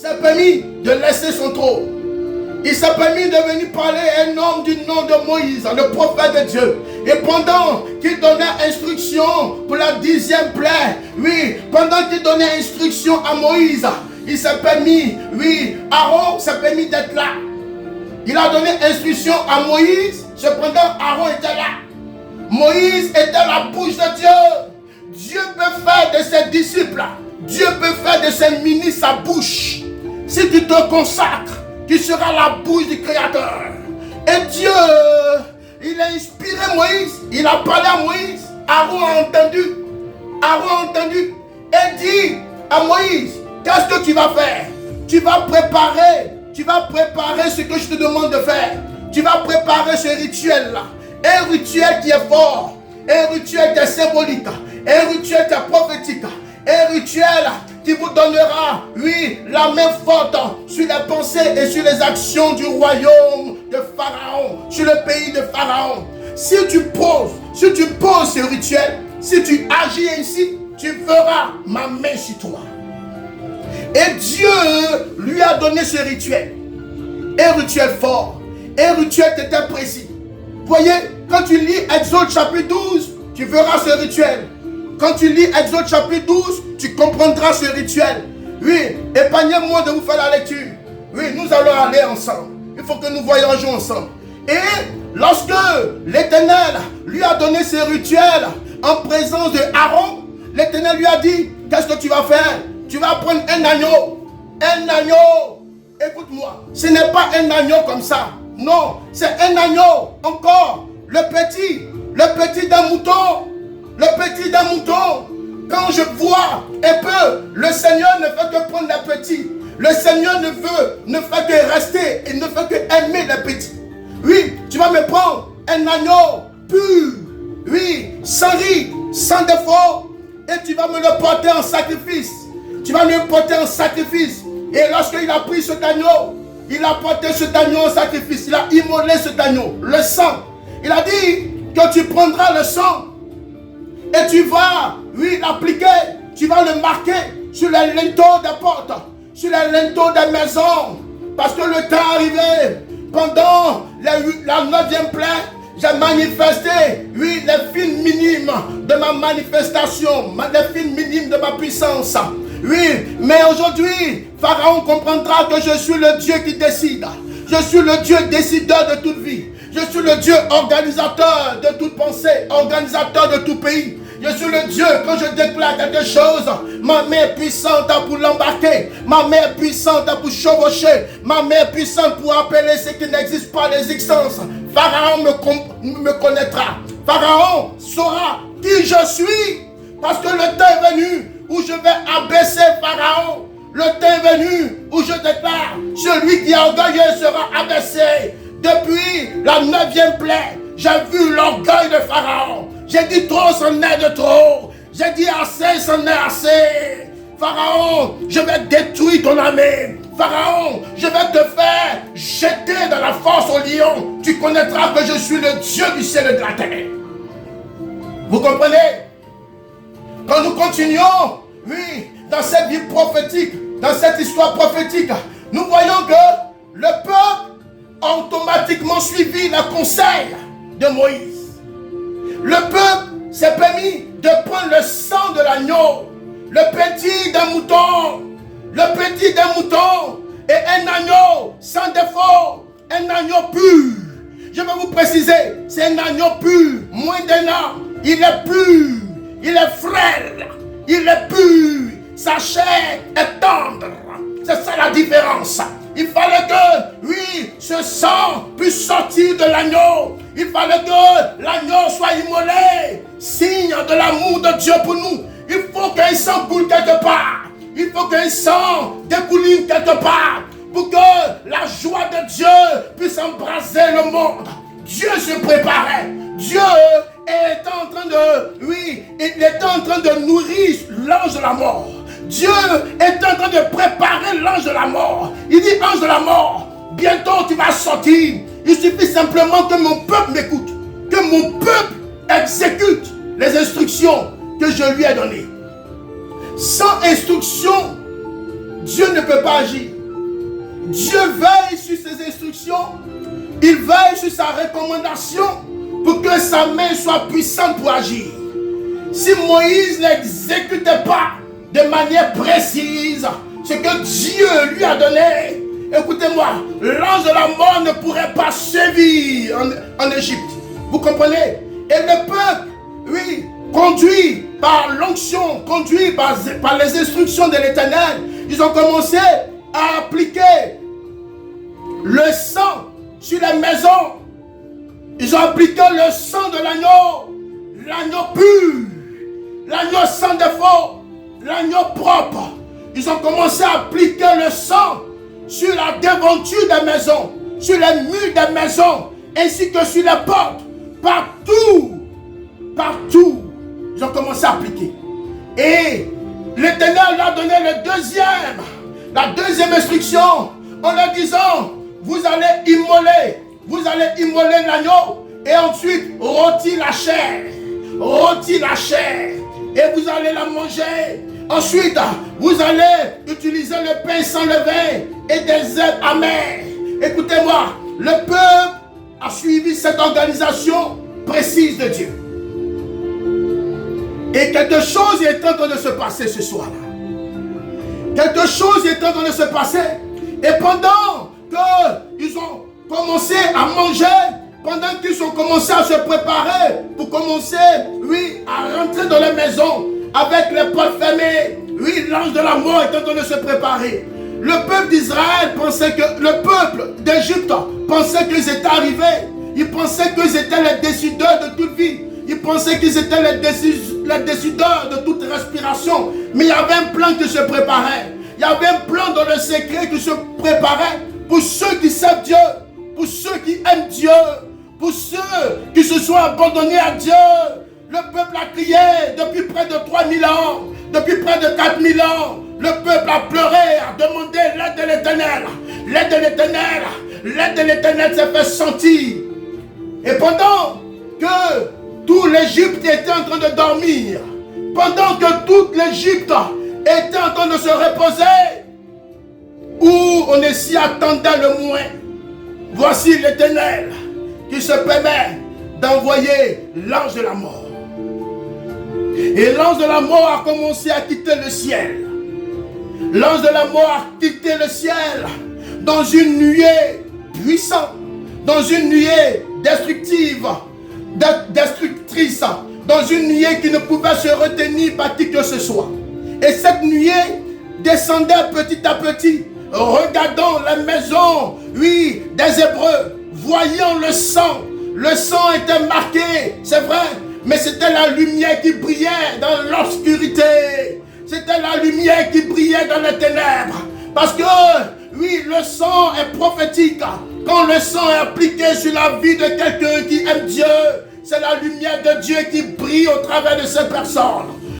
s'est permis de laisser son trône. Il s'est permis de venir parler à un homme du nom de Moïse, le prophète de Dieu. Et pendant qu'il donnait instruction pour la 10e plaie, oui, pendant qu'il donnait instruction à Moïse, il s'est permis, oui, Aaron s'est permis d'être là. Il a donné instruction à Moïse, cependant Aaron était là. Moïse était la bouche de Dieu. Dieu peut faire de ses disciples, Dieu peut faire de ses ministres sa bouche. Si tu te consacres, tu seras la bouche du Créateur. Et Dieu, il a inspiré Moïse, il a parlé à Moïse. Aaron a entendu et dit à Moïse, qu'est-ce que tu vas faire? Tu vas préparer ce que je te demande de faire. Tu vas préparer ce rituel-là. Un rituel qui est fort, un rituel qui est symbolique, un rituel qui est prophétique, un rituel qui vous donnera, oui, la main forte sur les pensées et sur les actions du royaume de Pharaon, sur le pays de Pharaon. Si tu poses ce rituel, si tu agis ainsi, tu verras ma main sur toi. Et Dieu lui a donné ce rituel. Un rituel fort, un rituel qui était précis. Voyez, quand tu lis Exode chapitre 12, tu verras ce rituel. Quand tu lis Exode chapitre 12, tu comprendras ce rituel. Oui, épargnez-moi de vous faire la lecture. Oui, nous allons aller ensemble. Il faut que nous voyageons ensemble. Et lorsque l'Éternel lui a donné ce rituel en présence de Aaron, l'Éternel lui a dit, qu'est-ce que tu vas faire? Tu vas prendre un agneau. Un agneau. Écoute-moi, ce n'est pas un agneau comme ça. Non, c'est un agneau. Encore, le petit d'un mouton. Le petit d'un mouton. Quand je vois un peu, le Seigneur ne fait que prendre les petits. Le Seigneur ne fait que rester. Il ne fait que aimer les petits. Oui, tu vas me prendre un agneau pur. Oui, sans ride, sans défaut. Et tu vas me le porter en sacrifice. Tu vas me le porter en sacrifice. Et lorsqu'il a pris cet agneau, il a porté cet agneau en sacrifice. Il a immolé cet agneau, le sang. Il a dit que tu prendras le sang et tu vas, oui, l'appliquer. Tu vas le marquer sur les linteaux des portes, sur les linteaux des maisons. Parce que le temps est arrivé. Pendant la 9e plaie, j'ai manifesté, oui, les films minimes de ma manifestation, les films minimes de ma puissance. Oui, mais aujourd'hui, Pharaon comprendra que je suis le Dieu qui décide. Je suis le Dieu décideur de toute vie. Je suis le Dieu organisateur de toute pensée, organisateur de tout pays. Je suis le Dieu, quand je déclare quelque chose, ma main est puissante pour l'embarquer. Ma main est puissante pour chevaucher. Ma main est puissante pour appeler ce qui n'existe pas l'existence. Pharaon me connaîtra. Pharaon saura qui je suis. Parce que le temps est venu où je vais abaisser Pharaon. Le temps est venu où je déclare, celui qui est orgueilleux sera abaissé. Depuis la 9e plaie, j'ai vu l'orgueil de Pharaon. J'ai dit trop, c'en est de trop. J'ai dit assez, c'en est assez. Pharaon, je vais détruire ton armée. Pharaon, je vais te faire jeter dans la force au lion. Tu connaîtras que je suis le Dieu du ciel et de la terre. Vous comprenez? Quand nous continuons, oui, dans cette vie prophétique, dans cette histoire prophétique, nous voyons que le peuple a automatiquement suivi le conseil de Moïse. Le peuple s'est permis de prendre le sang de l'agneau, le petit d'un mouton, et un agneau sans défaut, un agneau pur. Je vais vous préciser, c'est un agneau pur, moins d'un an. Il est pur, il est frêle, il est pur, sa chair est tendre. C'est ça la différence. Il fallait que, oui, ce sang puisse sortir de l'agneau. Il fallait que l'agneau soit immolé. Signe de l'amour de Dieu pour nous. Il faut qu'un sang coule quelque part. Il faut qu'un sang découline quelque part. Pour que la joie de Dieu puisse embraser le monde. Dieu se préparait. Dieu était en train de, oui, il était en train de nourrir l'ange de la mort. Dieu est en train de préparer l'ange de la mort. Il dit, ange de la mort, bientôt tu vas sortir. Il suffit simplement que mon peuple m'écoute. Que mon peuple exécute les instructions que je lui ai données. Sans instruction, Dieu ne peut pas agir. Dieu veille sur ses instructions. Il veille sur sa recommandation pour que sa main soit puissante pour agir. Si Moïse n'exécutait pas de manière précise ce que Dieu lui a donné, écoutez-moi, l'ange de la mort ne pourrait pas sévir en Égypte. Vous comprenez? Et le peuple, oui, conduit par l'onction, conduit par les instructions de l'Éternel, ils ont commencé à appliquer le sang sur les maisons. Ils ont appliqué le sang de l'agneau pur, l'agneau sans défaut, l'agneau propre. Ils ont commencé à appliquer le sang sur la devanture des maisons, sur les murs des maisons, ainsi que sur les portes. Partout, ils ont commencé à appliquer. Et l'Éternel leur a donné la deuxième instruction, en leur disant, vous allez immoler l'agneau, et ensuite rôtir la chair, et vous allez la manger. Ensuite, vous allez utiliser le pain sans levain et des herbes amères. Écoutez-moi, le peuple a suivi cette organisation précise de Dieu. Et quelque chose est en train de se passer ce soir-là. Quelque chose est en train de se passer. Et pendant qu'ils ont commencé à manger, pendant qu'ils ont commencé à se préparer pour commencer, oui, à rentrer dans les maisons avec les portes fermées, oui, l'ange de la mort est en train de se préparer. Le peuple d'Israël pensait que, le peuple d'Égypte pensait qu'ils étaient arrivés. Ils pensaient qu'ils étaient les décideurs de toute vie. Ils pensaient qu'ils étaient les décideurs de toute respiration. Mais il y avait un plan qui se préparait. Il y avait un plan dans le secret qui se préparait pour ceux qui savent Dieu, pour ceux qui aiment Dieu, pour ceux qui se sont abandonnés à Dieu. Le peuple a crié depuis près de 3000 ans, depuis près de 4000 ans. Le peuple a pleuré, a demandé l'aide de l'Éternel. L'aide de l'Éternel, l'aide de l'Éternel s'est fait sentir. Et pendant que tout l'Égypte était en train de dormir, pendant que toute l'Égypte était en train de se reposer, où on ne s'y attendait le moins, voici l'Éternel qui se permet d'envoyer l'ange de la mort. Et l'ange de la mort a commencé à quitter le ciel. L'ange de la mort a quitté le ciel dans une nuée puissante, dans une nuée destructrice, dans une nuée qui ne pouvait se retenir par qui que ce soit. Et cette nuée descendait petit à petit, regardant la maison, oui, des Hébreux, voyant le sang. Le sang était marqué, c'est vrai, mais c'était la lumière qui brillait dans l'obscurité. C'était la lumière qui brillait dans les ténèbres. Parce que, oui, le sang est prophétique. Quand le sang est appliqué sur la vie de quelqu'un qui aime Dieu, c'est la lumière de Dieu qui brille au travers de ces personnes.